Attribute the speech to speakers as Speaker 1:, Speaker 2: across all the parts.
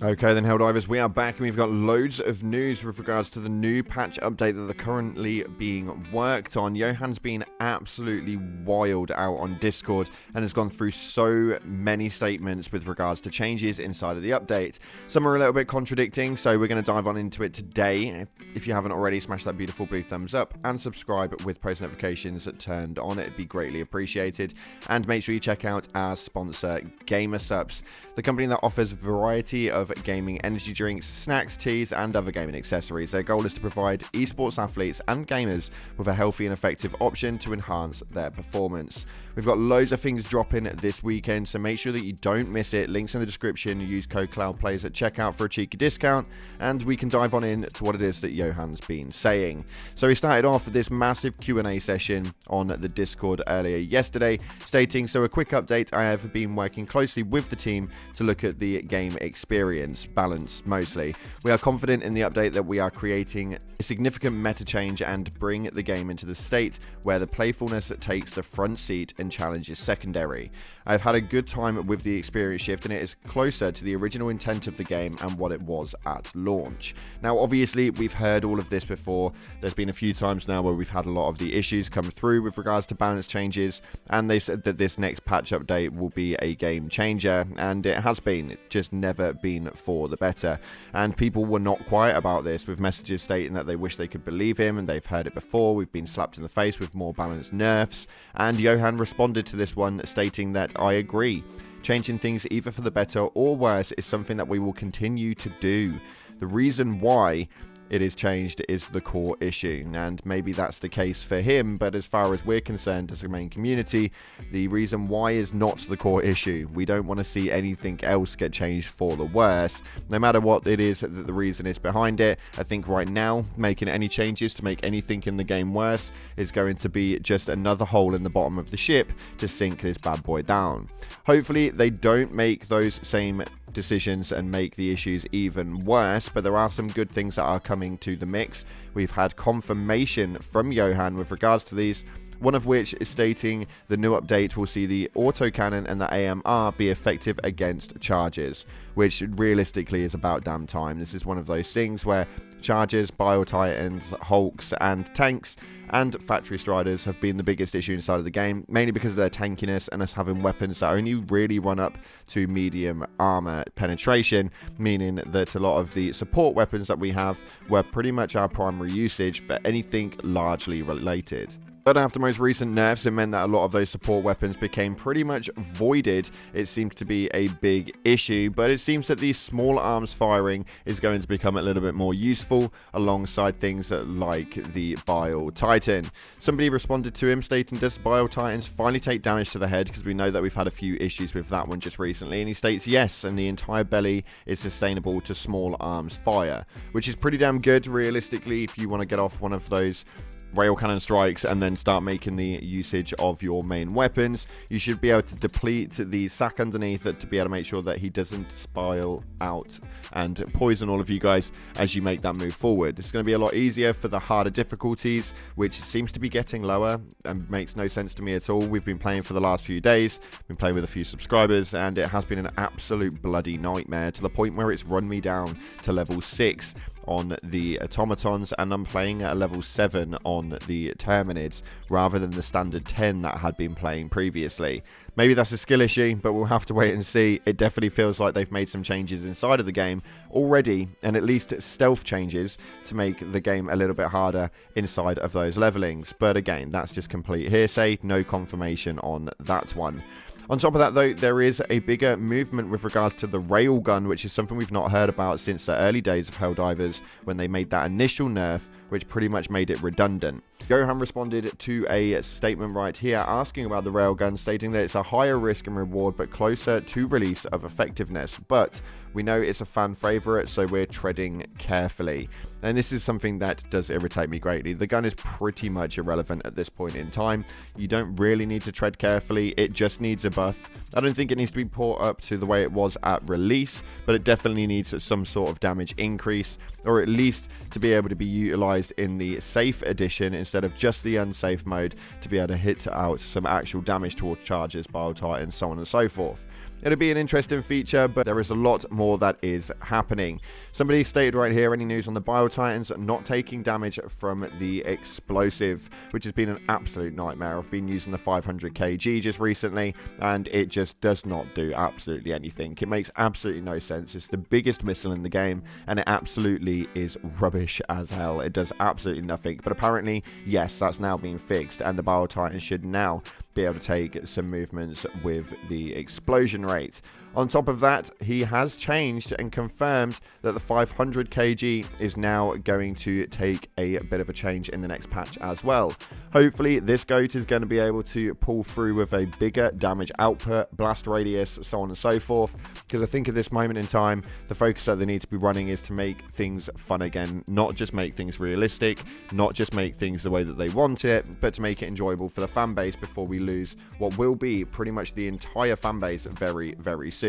Speaker 1: Okay then, Helldivers, we are back and we've got loads of news with regards to the new patch update that are currently being worked on. Johann's been absolutely wild out on Discord and has gone through so many statements with regards to changes inside of the update. Some are a little bit contradicting, so we're going to dive on into it today. If you haven't already, smash that beautiful blue thumbs up and subscribe with post notifications turned on. It'd be greatly appreciated. And make sure you check out our sponsor, GamerSupps, the company that offers a variety of gaming energy drinks, snacks, teas, and other gaming accessories. Their goal is to provide esports athletes and gamers with a healthy and effective option to enhance their performance. We've got loads of things dropping this weekend, so make sure that you don't miss it. Links in the description. Use code CloudPlays at checkout for a cheeky discount, and we can dive on in to what it is that Johann's been saying. So he started off this massive Q&A session on the Discord earlier yesterday, stating, "So a quick update, I have been working closely with the team to look at the game experience, balance mostly. We are confident in the update that we are creating a significant meta change and bring the game into the state where the playfulness takes the front seat and challenge is secondary. I've had a good time with the experience shift and it is closer to the original intent of the game and what it was at launch." Now obviously we've heard all of this before. There's been a few times now where we've had a lot of the issues come through with regards to balance changes, and they said that this next patch update will be a game changer, and it has been. It's just never been for the better, and people were not quiet about this, with messages stating that they wish they could believe him and they've heard it before. We've been slapped in the face with more balanced nerfs, and Johann responded to this one stating that, "I agree. Changing things either for the better or worse is something that we will continue to do. The reason why it is changed is the core issue," and maybe that's the case for him, but as far as we're concerned as a main community, the reason why is not the core issue. We don't want to see anything else get changed for the worse, no matter what it is that the reason is behind it. I think right now making any changes to make anything in the game worse is going to be just another hole in the bottom of the ship to sink this bad boy down. Hopefully they don't make those same decisions and make the issues even worse, but there are some good things that are coming to the mix. We've had confirmation from Johann with regards to these, one of which is stating the new update will see the autocannon and the AMR be effective against charges, which realistically is about damn time. This is one of those things where chargers, Biot Titans, Hulks, and tanks and factory striders have been the biggest issue inside of the game, mainly because of their tankiness and us having weapons that only really run up to medium armor penetration, meaning that a lot of the support weapons that we have were pretty much our primary usage for anything largely related. But after most recent nerfs, it meant that a lot of those support weapons became pretty much voided. It seems to be a big issue, but it seems that the small arms firing is going to become a little bit more useful alongside things like the Biot Titan. Somebody responded to him stating, "Does Biot Titans finally take damage to the head?" Because we know that we've had a few issues with that one just recently, and he states yes, and the entire belly is sustainable to small arms fire, which is pretty damn good realistically if you want to get off one of those rail cannon strikes and then start making the usage of your main weapons. You should be able to deplete the sack underneath it to be able to make sure that he doesn't spiral out and poison all of you guys as you make that move forward. It's going to be a lot easier for the harder difficulties, which seems to be getting lower and makes no sense to me at all. We've been playing for the last few days, been playing with a few subscribers, and it has been an absolute bloody nightmare to the point where it's run me down to level 6 on the automatons, and I'm playing at a level 7 on the terminids rather than the standard 10 that I had been playing previously. Maybe that's a skill issue, but we'll have to wait and see. It definitely feels like they've made some changes inside of the game already, and at least stealth changes to make the game a little bit harder inside of those levelings. But again, that's just complete hearsay, no confirmation on that one. On top of that, though, there is a bigger movement with regards to the railgun, which is something we've not heard about since the early days of Helldivers when they made that initial nerf, which pretty much made it redundant. Johann responded to a statement right here asking about the railgun, stating that it's a higher risk and reward but closer to release of effectiveness, but we know it's a fan favorite, so we're treading carefully. And this is something that does irritate me greatly. The gun is pretty much irrelevant at this point in time. You don't really need to tread carefully, it just needs a buff. I don't think it needs to be brought up to the way it was at release, but it definitely needs some sort of damage increase, or at least to be able to be utilized in the safe edition instead of just the unsafe mode, to be able to hit out some actual damage towards charges, Biot Titan, so on and so forth. It'll be an interesting feature, but there is a lot more that is happening. Somebody stated right here, any news on the Biot Titans not taking damage from the explosive, which has been an absolute nightmare. I've been using the 500 kg just recently, and it just does not do absolutely anything. It makes absolutely no sense. It's the biggest missile in the game, and it absolutely is rubbish as hell. It does absolutely nothing. But apparently, yes, that's now been fixed, and the Biot Titan should now be able to take some movements with the explosion rate. On top of that, he has changed and confirmed that the 500 kg is now going to take a bit of a change in the next patch as well. Hopefully, this goat is going to be able to pull through with a bigger damage output, blast radius, so on and so forth, because I think at this moment in time, the focus that they need to be running is to make things fun again, not just make things realistic, not just make things the way that they want it, but to make it enjoyable for the fan base before we lose what will be pretty much the entire fan base very, very soon,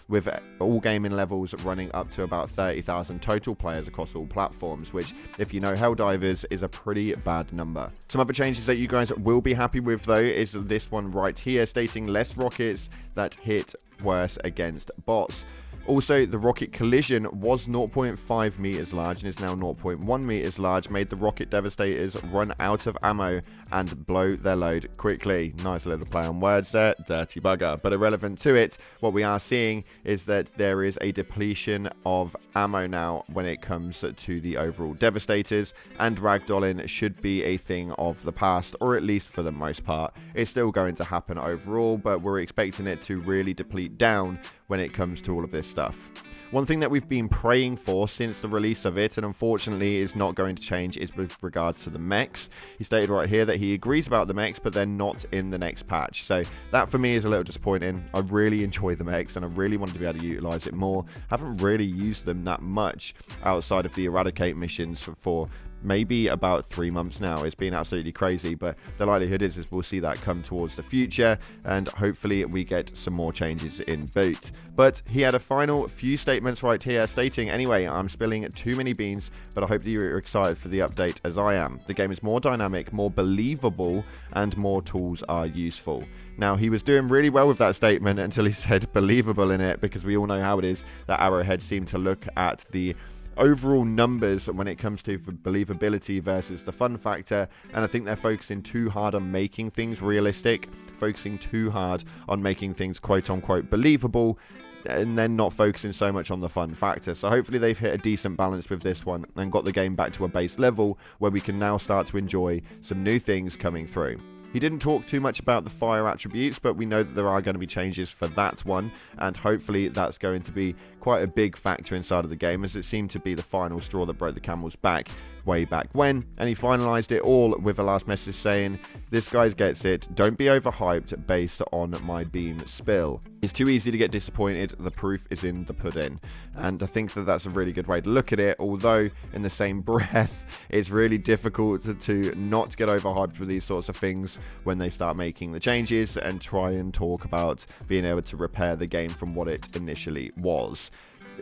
Speaker 1: with all gaming levels running up to about 30,000 total players across all platforms, which, if you know Helldivers, is a pretty bad number. Some other changes that you guys will be happy with, though, is this one right here, stating less rockets that hit worse against bots. Also, the rocket collision was 0.5 meters large and is now 0.1 meters large, made the rocket devastators run out of ammo and blow their load quickly. Nice little play on words there, dirty bugger. But irrelevant to it, what we are seeing is that there is a depletion of ammo now when it comes to the overall devastators, and ragdolling should be a thing of the past, or at least for the most part. It's still going to happen overall, but we're expecting it to really deplete down when it comes to all of this stuff. One thing that we've been praying for since the release of it, and unfortunately is not going to change, is with regards to the mechs. He stated right here that he agrees about the mechs, but they're not in the next patch. So that for me is a little disappointing. I really enjoy the mechs, and I really wanted to be able to utilize it more. Haven't really used them that much outside of the eradicate missions for maybe about 3 months now. It's been absolutely crazy, but the likelihood is we'll see that come towards the future, and hopefully we get some more changes in boot. But he had a final few statements right here stating, anyway, I'm spilling too many beans, but I hope that you're excited for the update as I am. The game is more dynamic, more believable, and more tools are useful. Now, he was doing really well with that statement until he said believable in it, because we all know how it is that Arrowhead seem to look at the overall numbers when it comes to believability versus the fun factor, and I think they're focusing too hard on making things realistic, focusing too hard on making things quote-unquote believable, and then not focusing so much on the fun factor. So hopefully they've hit a decent balance with this one and got the game back to a base level where we can now start to enjoy some new things coming through. He didn't talk too much about the fire attributes, but we know that there are going to be changes for that one, and hopefully that's going to be quite a big factor inside of the game, as it seemed to be the final straw that broke the camel's back way back when. And he finalized it all with a last message saying, this guy gets it, don't be overhyped based on my beam spill. It's too easy to get disappointed, the proof is in the pudding. And I think that that's a really good way to look at it, although in the same breath it's really difficult to not get overhyped with these sorts of things when they start making the changes and try and talk about being able to repair the game from what it initially was.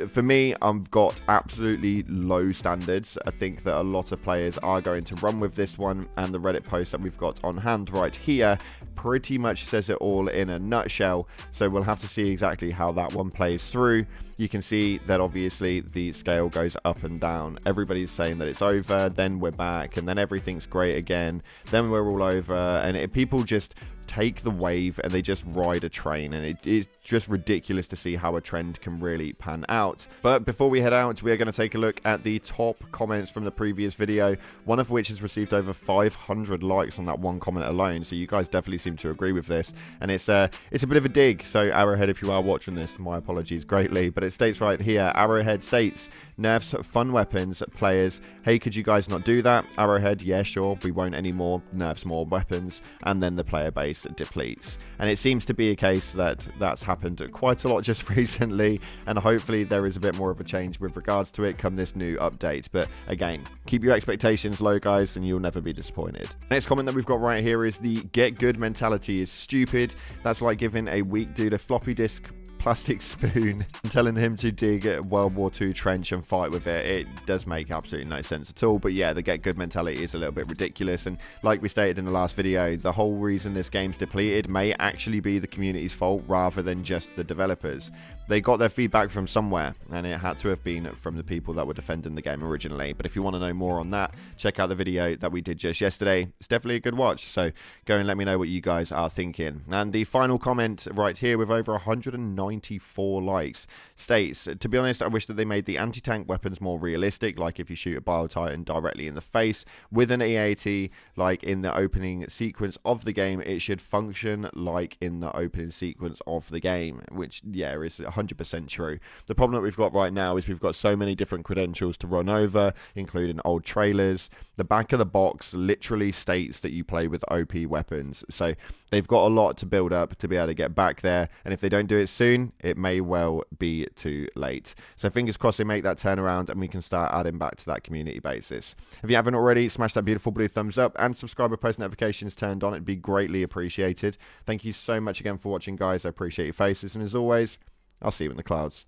Speaker 1: For me, I've got absolutely low standards. I think that a lot of players are going to run with this one, and the Reddit post that we've got on hand right here pretty much says it all in a nutshell, so we'll have to see exactly how that one plays through. You can see that obviously the scale goes up and down. Everybody's saying that it's over, then we're back, and then everything's great again, then we're all over, and people just take the wave and they just ride a train, and it is just ridiculous to see how a trend can really pan out. But before we head out, we are going to take a look at the top comments from the previous video, one of which has received over 500 likes on that one comment alone, so you guys definitely seem to agree with this, and it's a bit of a dig. So Arrowhead, if you are watching this, my apologies greatly, but it states right here, Arrowhead states, nerfs fun weapons, players, hey, could you guys not do that? Arrowhead, yeah, sure, we won't anymore, nerfs more weapons, and then the player base depletes. And it seems to be a case that that's happened quite a lot just recently, and hopefully there is a bit more of a change with regards to it come this new update. But again, keep your expectations low, guys, and you'll never be disappointed. Next comment that we've got right here is the get good mentality is stupid. That's like giving a weak dude a floppy disk plastic spoon and telling him to dig a World War II trench and fight with it. It does make absolutely no sense at all. But yeah, the get good mentality is a little bit ridiculous. And like we stated in the last video, the whole reason this game's depleted may actually be the community's fault rather than just the developers. They got their feedback from somewhere, and it had to have been from the people that were defending the game originally. But if you want to know more on that, check out the video that we did just yesterday. It's definitely a good watch, so go and let me know what you guys are thinking. And the final comment right here with over 194 likes states, to be honest, I wish that they made the anti-tank weapons more realistic, like if you shoot a Biot Titan directly in the face with an EAT, like in the opening sequence of the game, it should function like in the opening sequence of the game, which, yeah, is 100% true. The problem that we've got right now is we've got so many different credentials to run over, including old trailers. The back of the box literally states that you play with OP weapons, so they've got a lot to build up to be able to get back there, and if they don't do it soon, it may well be too late. So fingers crossed they make that turnaround and we can start adding back to that community basis. If you haven't already, smash that beautiful blue thumbs up and subscribe with post notifications turned on. It'd be greatly appreciated. Thank you so much again for watching, guys. I appreciate your faces, and as always, I'll see you in the clouds.